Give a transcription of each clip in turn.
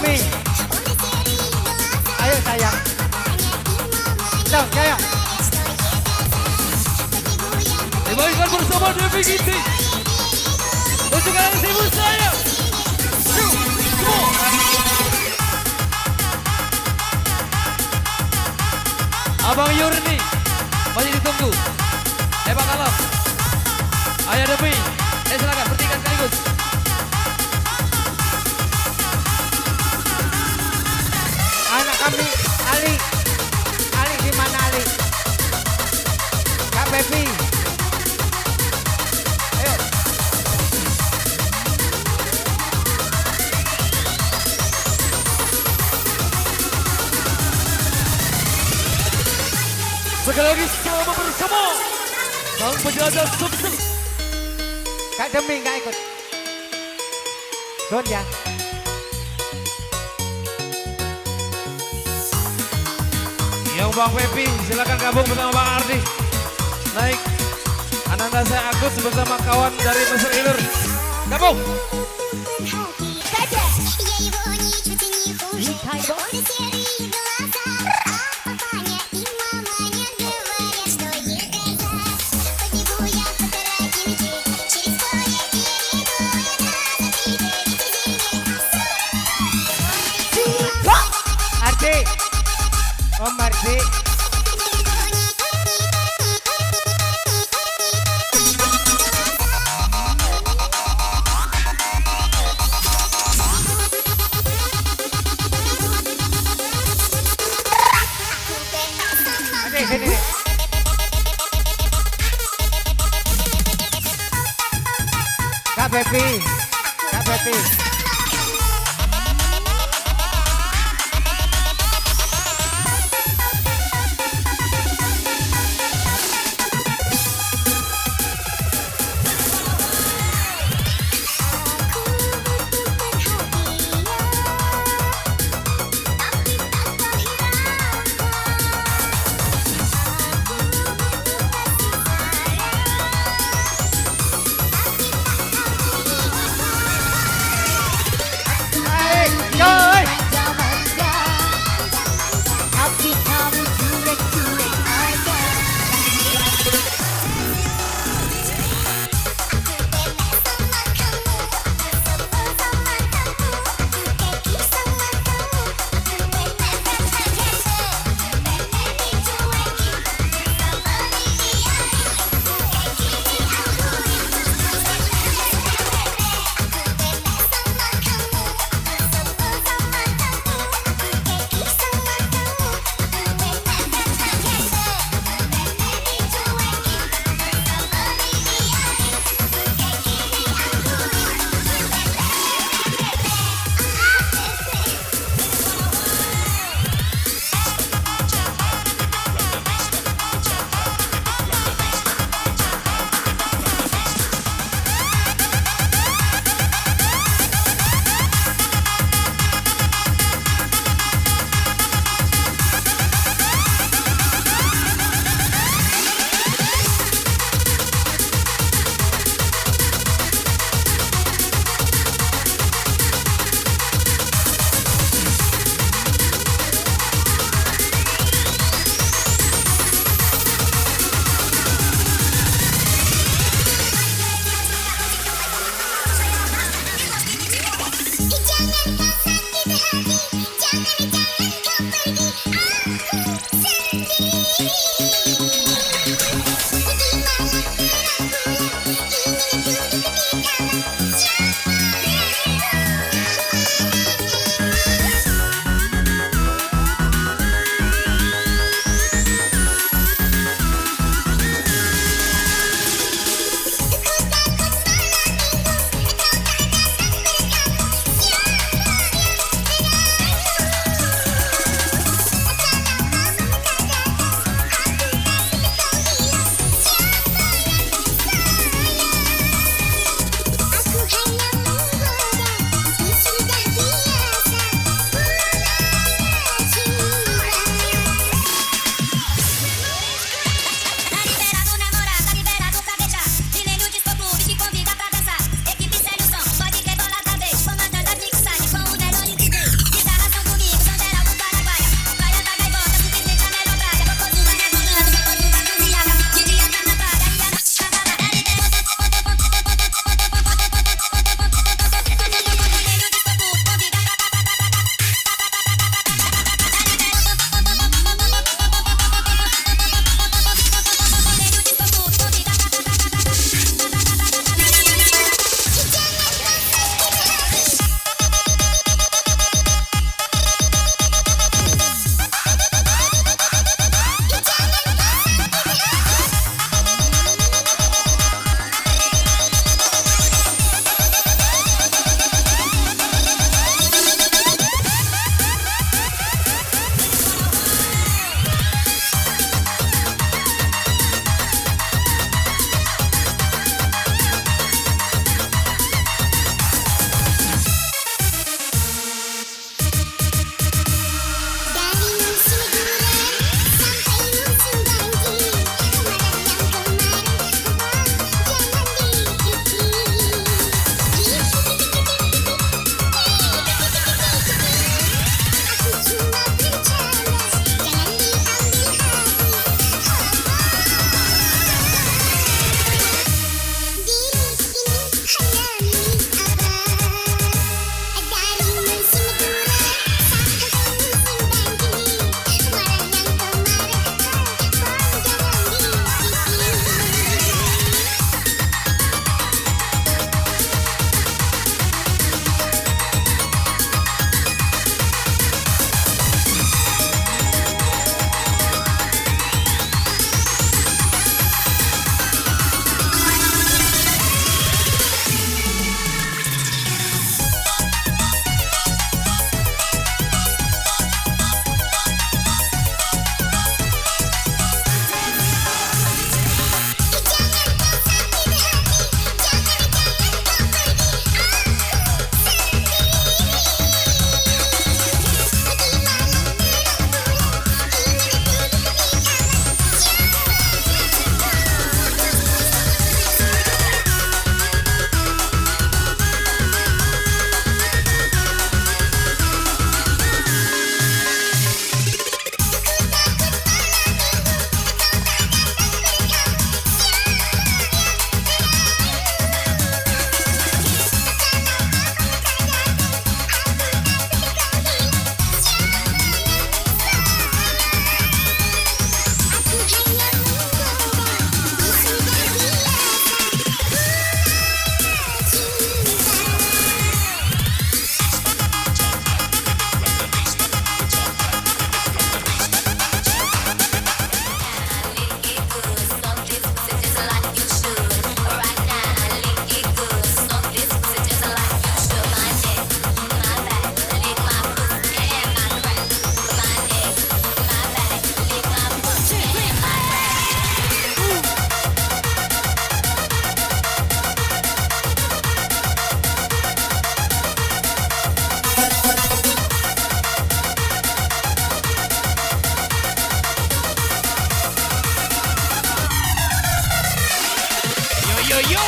Mami. Ayo sayang. Dong, ayo. Dimainkan bersama Devi Ginting. Untuk anak ibu saya. Abang Yurni masih ditunggu. Hebat kalah. Ayah Devi. Silakan bertiga sekaligus. Anak kami Ali. Ali di mana Ali? Kak Baby. Ayo. Sekali lagi sama bersama sang penjelajah Sumsel. Kak Demi nggak ikut. Don ya. Yang Bang Pepi silakan gabung bersama Bang Ardi. Naik. Ananda saya Agus bersama kawan dari Mesir Ilur. Gabung. Ardi. Om Ardi. Ardi sini. Kak Baby. Kak Baby. yo.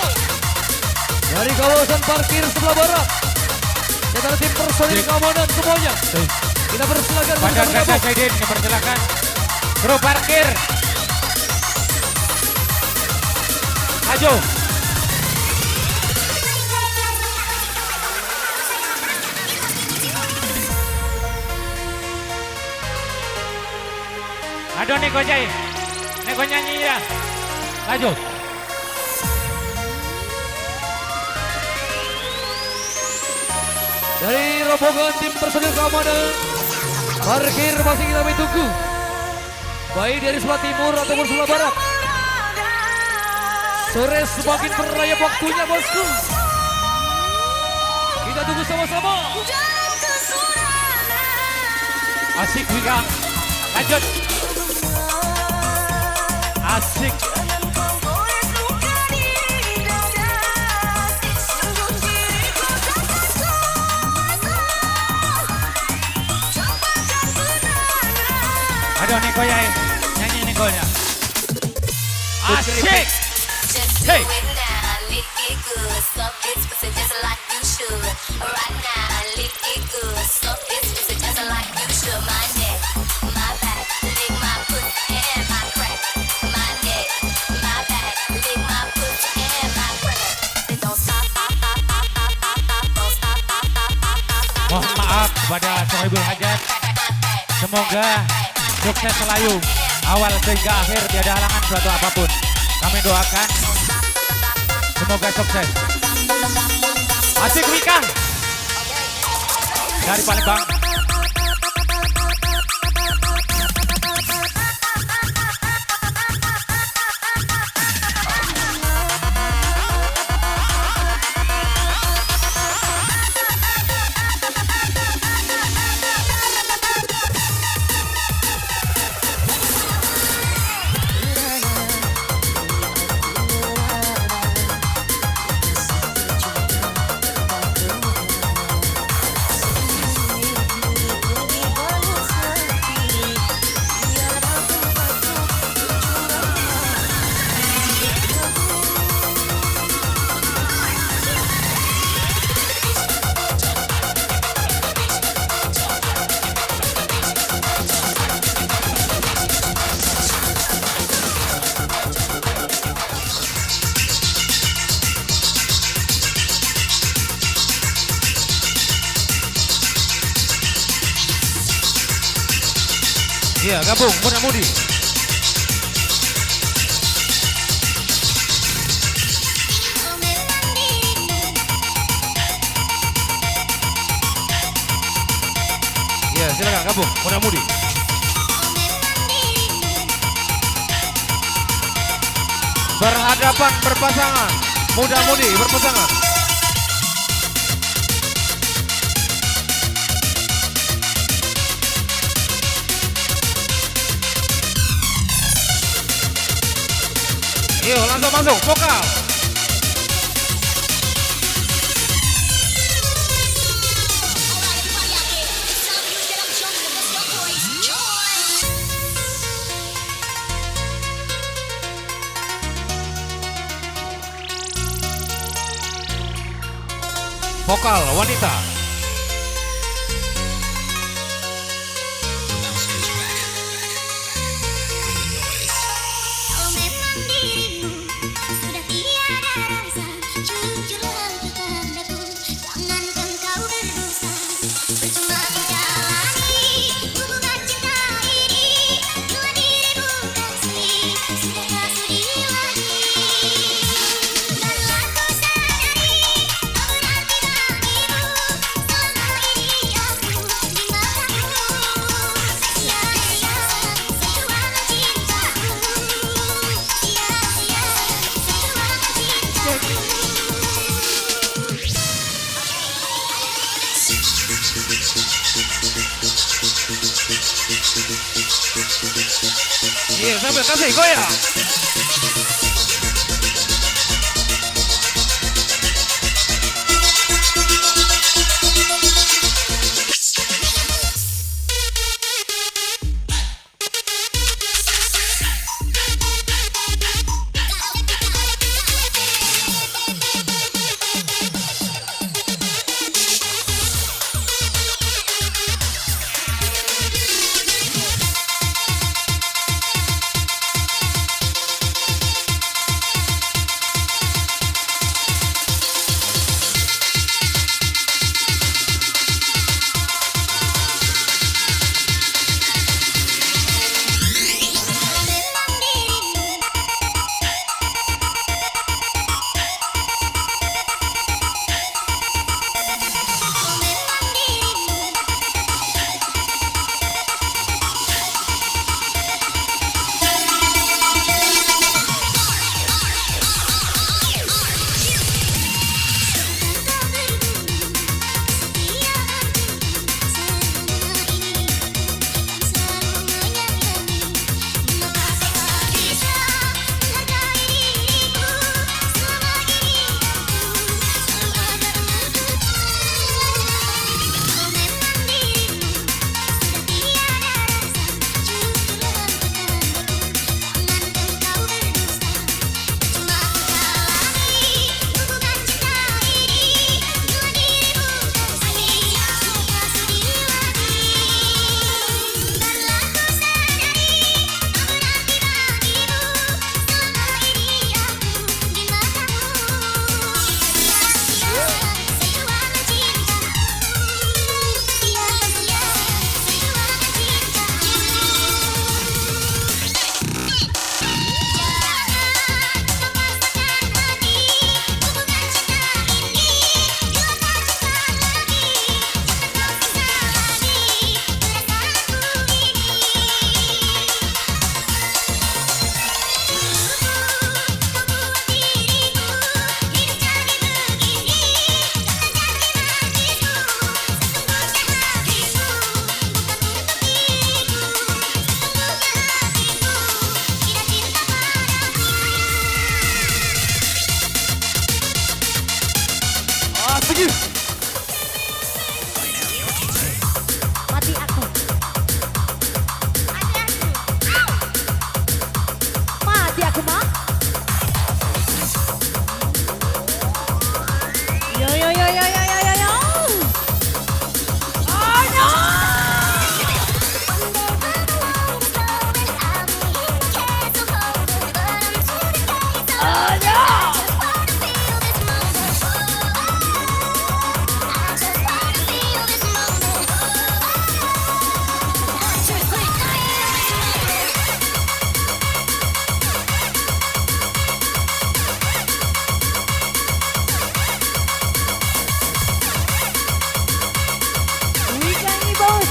Dari kawasan parkir sebelah barat. Kita tim personil keamanan semuanya. Kita persilakan Pada untuk Gada bergabung. Saidin, dipersilakan. Kru parkir. Maju. Aduh nih Gojai. Nih gue nyanyi ya. Maju. Dari rombongan tim personil keamanan parkir masih kita tunggu. Baik dari sebelah timur ataupun sebelah barat. Sore semakin berlayap waktunya bosku. Kita tunggu sama-sama. Asik Wika. Lanjut. Asik. Aduh Niko ya, nyanyi Nikonya. Asik. Hey. Mohon maaf kepada Sohibul Hajat. Semoga sukses selalu awal hingga akhir, tiada halangan suatu apapun. Kami doakan semoga sukses. Asik Wika dari Palembang. Iya, gabung muda-mudi. Iya, silakan gabung muda-mudi. Berhadapan berpasangan, muda-mudi berpasangan. Yuk langsung masuk, vokal. Vokal wanita. Iya, sambil kasih goyang. Setuju. Mati aku. Mati aku mah. Yo yo yo yo yo yo yo yo. Oh no. Oh no. Weekend nih bos.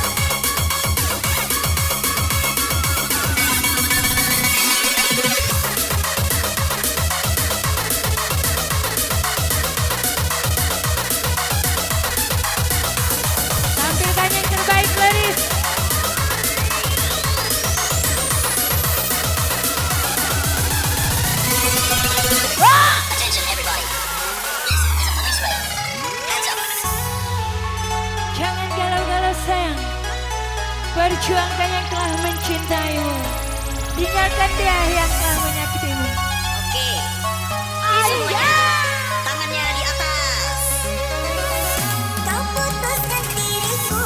Tampilkan yang terbaik, Clarice. Attention everybody. This is a police raid. Hands up. Jangan galau-galau sayang. Perjuangkan yang telah mencintaimu. Tinggalkan dia yang telah menyakitimu. Oke. Ayah. Semuanya tangannya di atas. Kau putuskan diriku.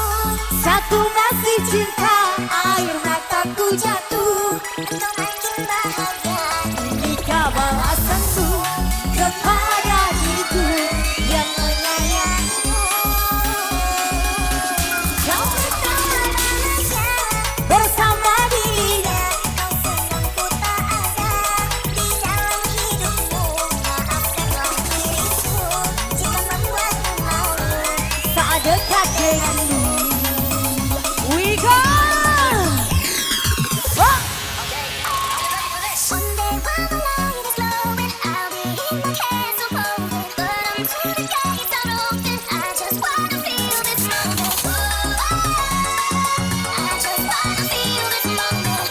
Satu masih cinta, air mataku jatuh. Kau makin bahagia. Jika balasanku kepada diriku yang Menyayangimu. kau Bersama Indonesia. bersama dirinya. Kau senang ku tak ada di dalam hidupmu. Maafkanlah diriku jika membuatmu malu. Saat dekat denganmu. We go! Oh! One day while the light is glowing, I'll be in my castle golden. But until the gates are open, I just wanna feel this moment. I just wanna feel this moment.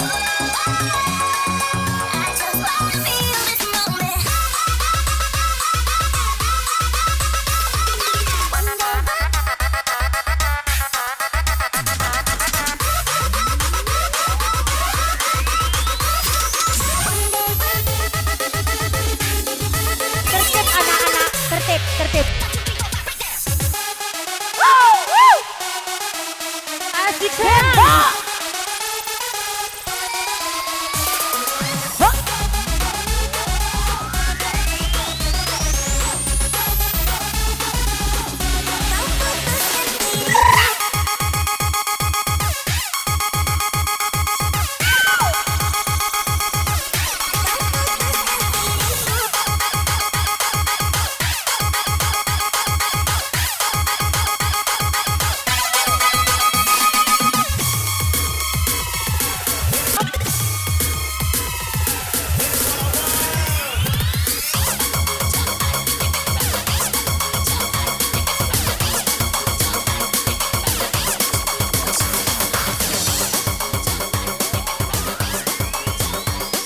I just wanna feel this moment. One day Tertib anak-anak, tertib, tertib. Asik tembak.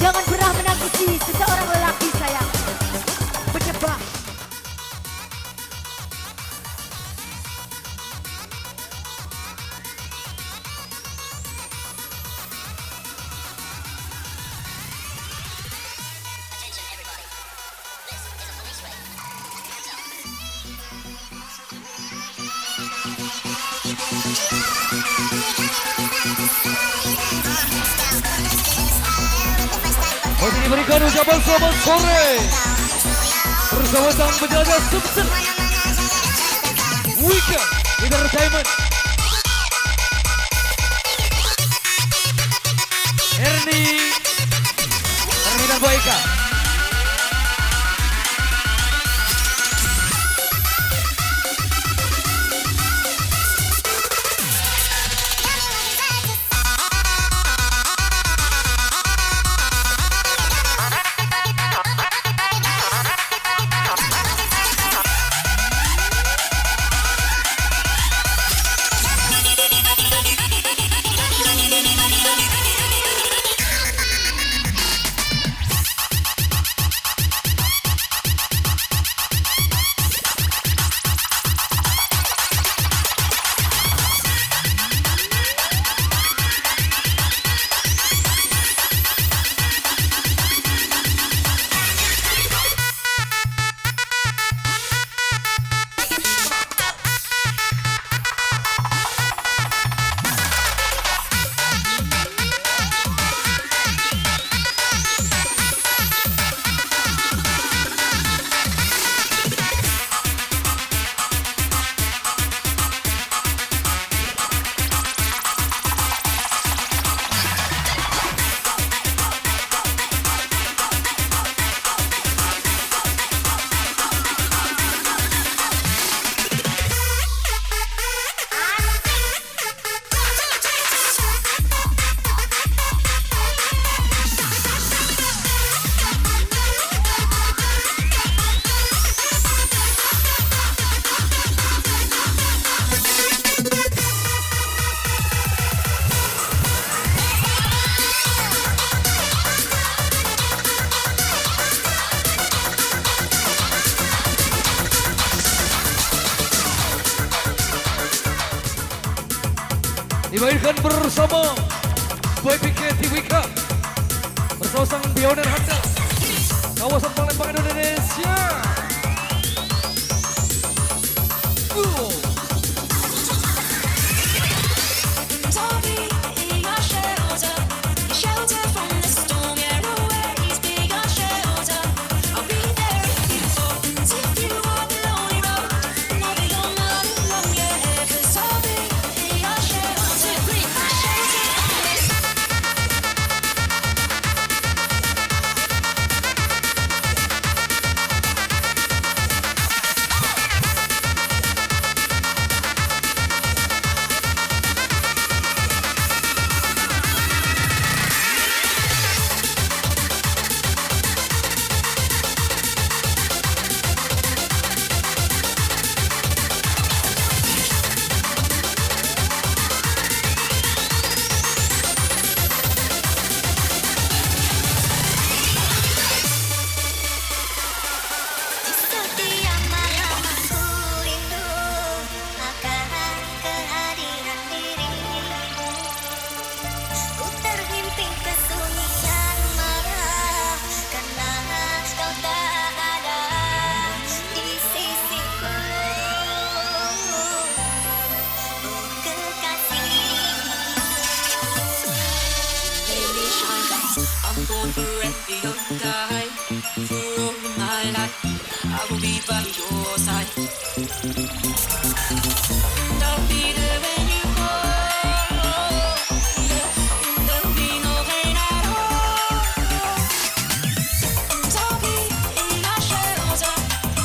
Jangan pernah menangisi seseorang lelaki sayang. Berdebah. Attention everybody. This is a police raid. Hands up. Masih diberikan ucapan selamat sore bersama sang penjaga sukses Weekend Entertainment. Ernie dan Boyka. dimainkan bersama Boy PKT Wika bersama sang pioner handal kawasan Palembang Indonesia. I'm born for every young guy. For all my life, I will be by your side. And I'll be there when you call. There'll be no pain at all. And I'll be in your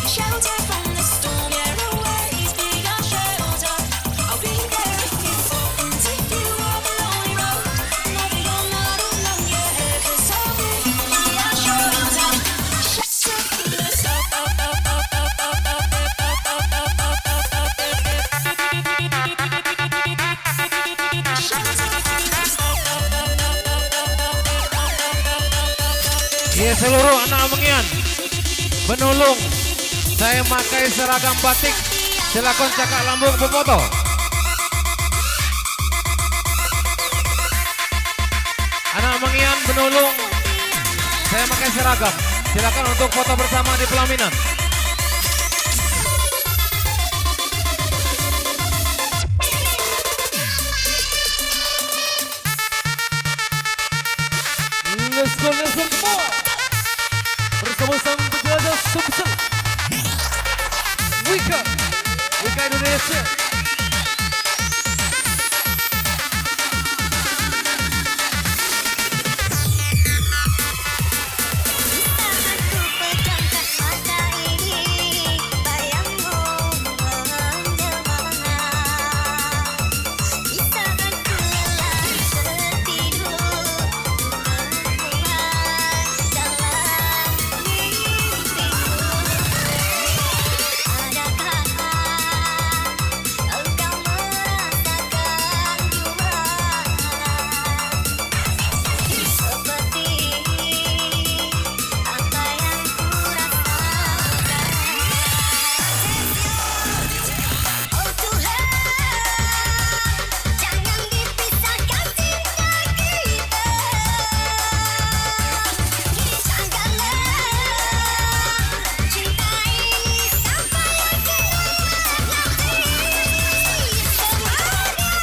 shelter from the storm. Yeah, always be your shelter. I'll be there if you fall. And if you walk a lonely road, know that you're not alone. Yeah, 'cause I'll be in your shelter. Shelter from the storm. Ya seluruh anak Mengian, Benulung, saya pakai seragam batik. Silakan cakap lambung berfoto. Anak Mengian, Benulung, saya pakai seragam. Silakan untuk foto bersama di pelaminan. Let's go bersama sang penjaga Sumsel Wika Indonesia. Aku pejamkan mata ini, bayangmu menjelma. Di saat ku lelah tertidur, mengular dalam mimpiku. Adakah engkau merasakan jua seperti apa yang ku rasakan? Oh Tuhan, jangan dipisahkan cinta kita. Sangkalah cinta ini sampai akhir nanti. Semuanya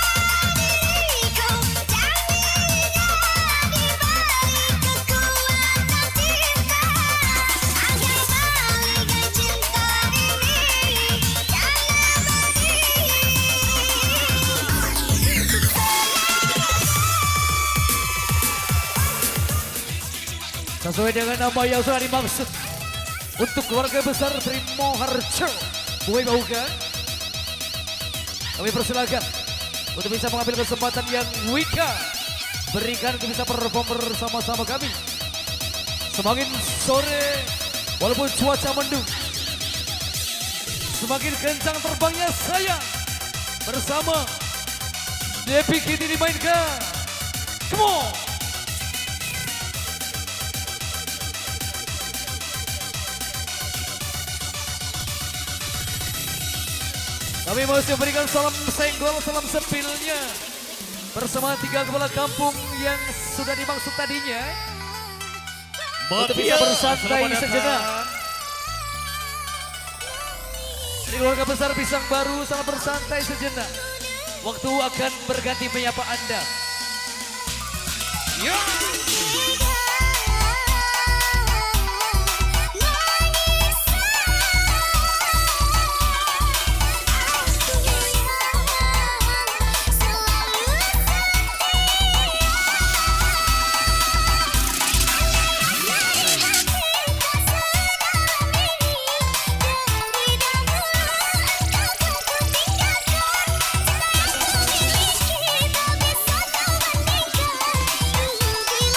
diriku jadinya di balik kekuatan cinta. Agar balikan cinta ini jangan Sesuai dengan nama yang sudah dimaksud untuk keluarga besar Primo Harjo Boy Bauka, kami persilakan untuk bisa mengambil kesempatan yang Wika berikan untuk bisa perform bersama-sama kami. Semakin sore walaupun cuaca mendung, semakin kencang terbangnya saya bersama Depi Kini dimainkan. Come on! Kami masih memberikan salam senggol, salam sepilnya bersama 3 kepala kampung yang sudah dimaksud tadinya untuk bisa bersantai sejenak. Dari keluarga besar Pisang Baru sangat bersantai sejenak. Waktu akan berganti menyapa Anda. Kita bisa kau bandingkan.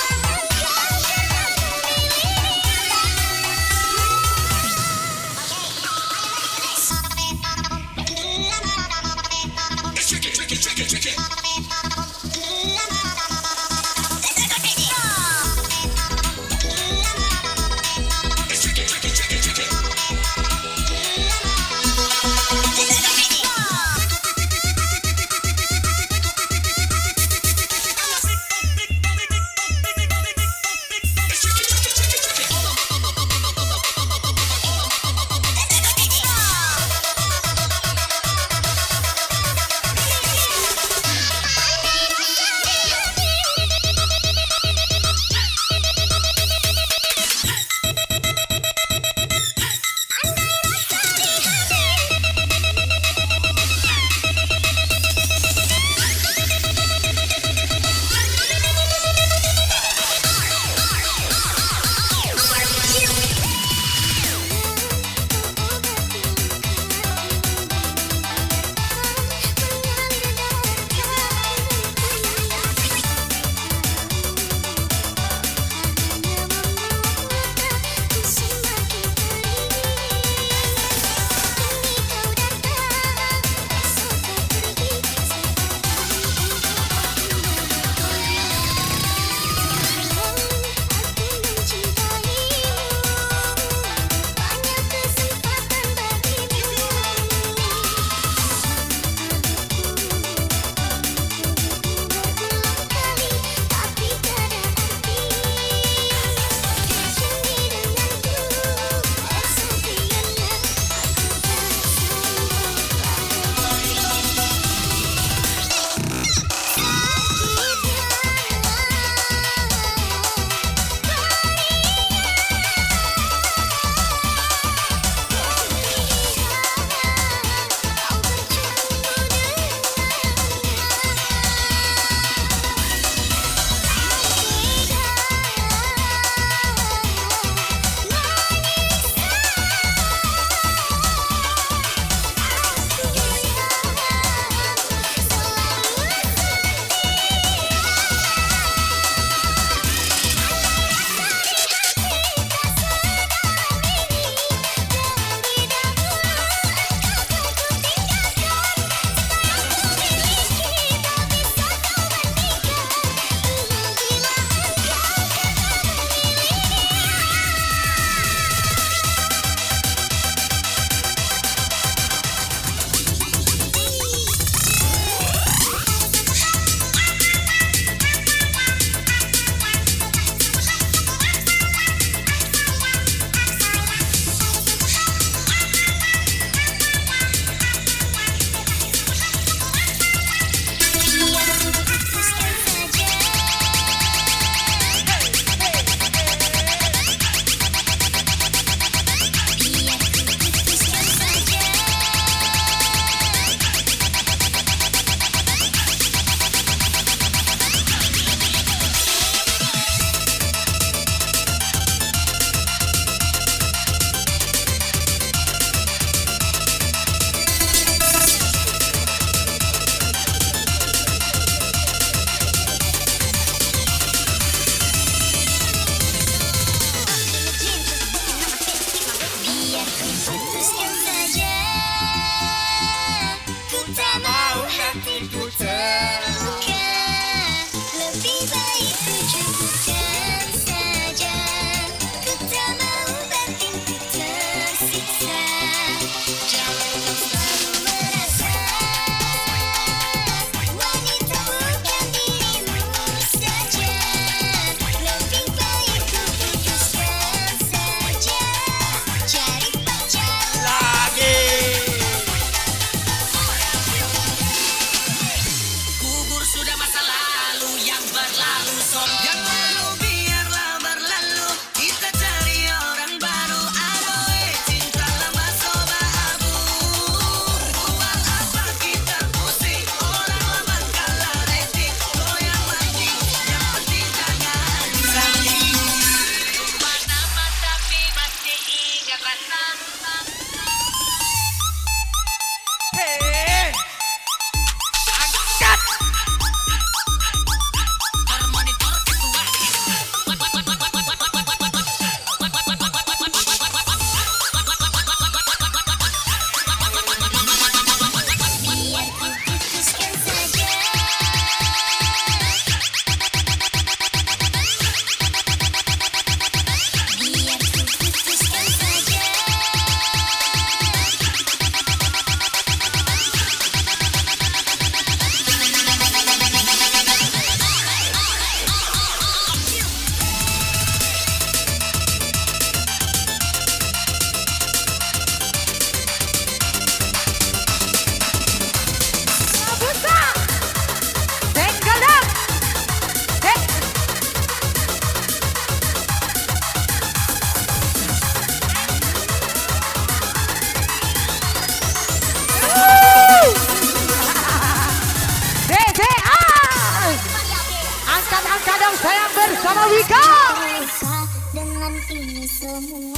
dengan ini semua.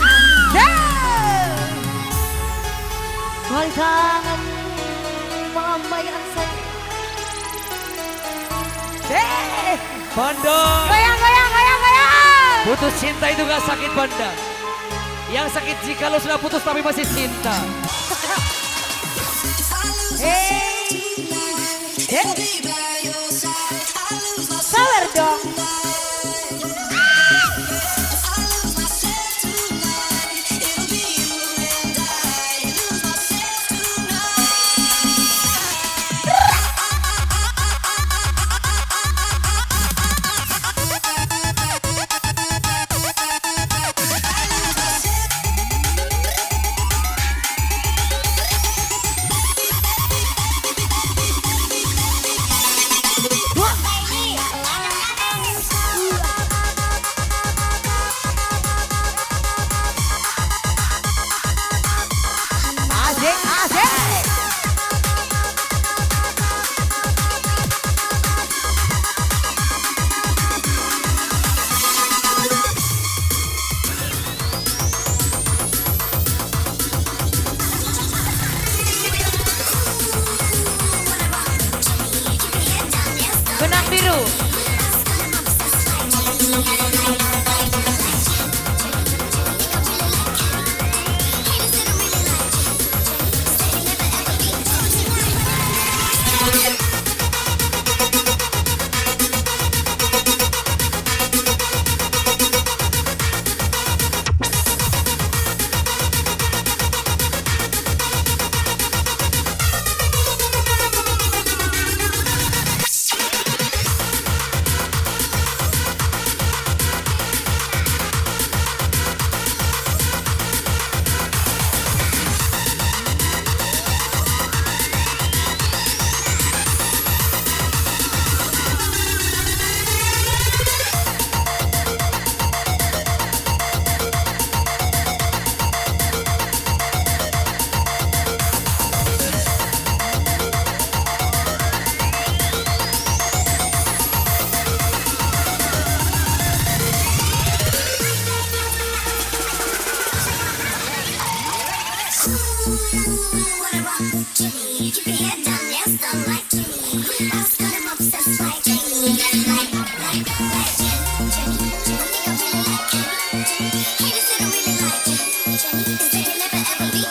Wali kangen mama yang saya. Banda. Goyang, goyang, goyang, goyang. Putus cinta itu gak sakit Banda. Yang sakit jika lo sudah putus tapi masih cinta. Sawer dong. Asik, asik. Benang biru. Jimmy, keep your head down, yes, I'm like Jimmy. Ask God, I'm obsessed like Jimmy. Like Jimmy, Jimmy, think I really like Jimmy. Haters say I really like Jimmy. Cause they can never ever be.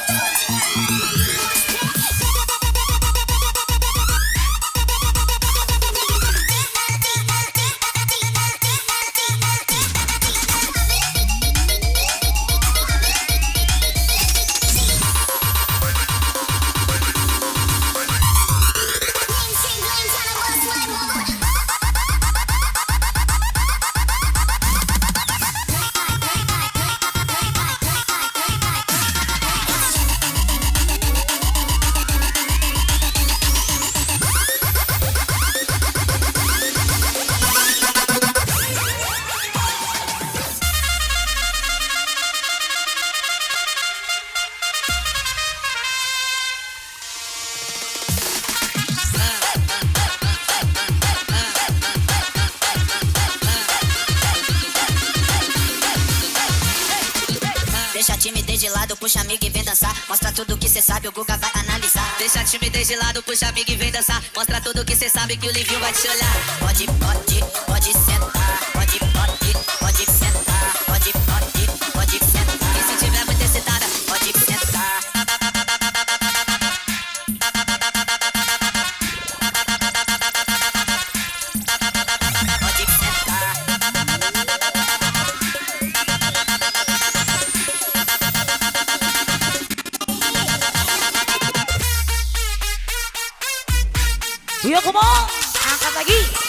Deixa a timidez de lado, puxa amigo e vem dançar. Mostra tudo que cê sabe, o Guga vai analisar. Deixa a timidez de lado, puxa amigo e vem dançar. Mostra tudo que cê sabe que o Livinho vai te olhar. Pode, pode, pode sentar. Pode, pode, pode sentar. Pode, pode, pode sentar. E se tiver muito excitada, pode sentar. Pode sentar. Yuk, come on. Angkat lagi.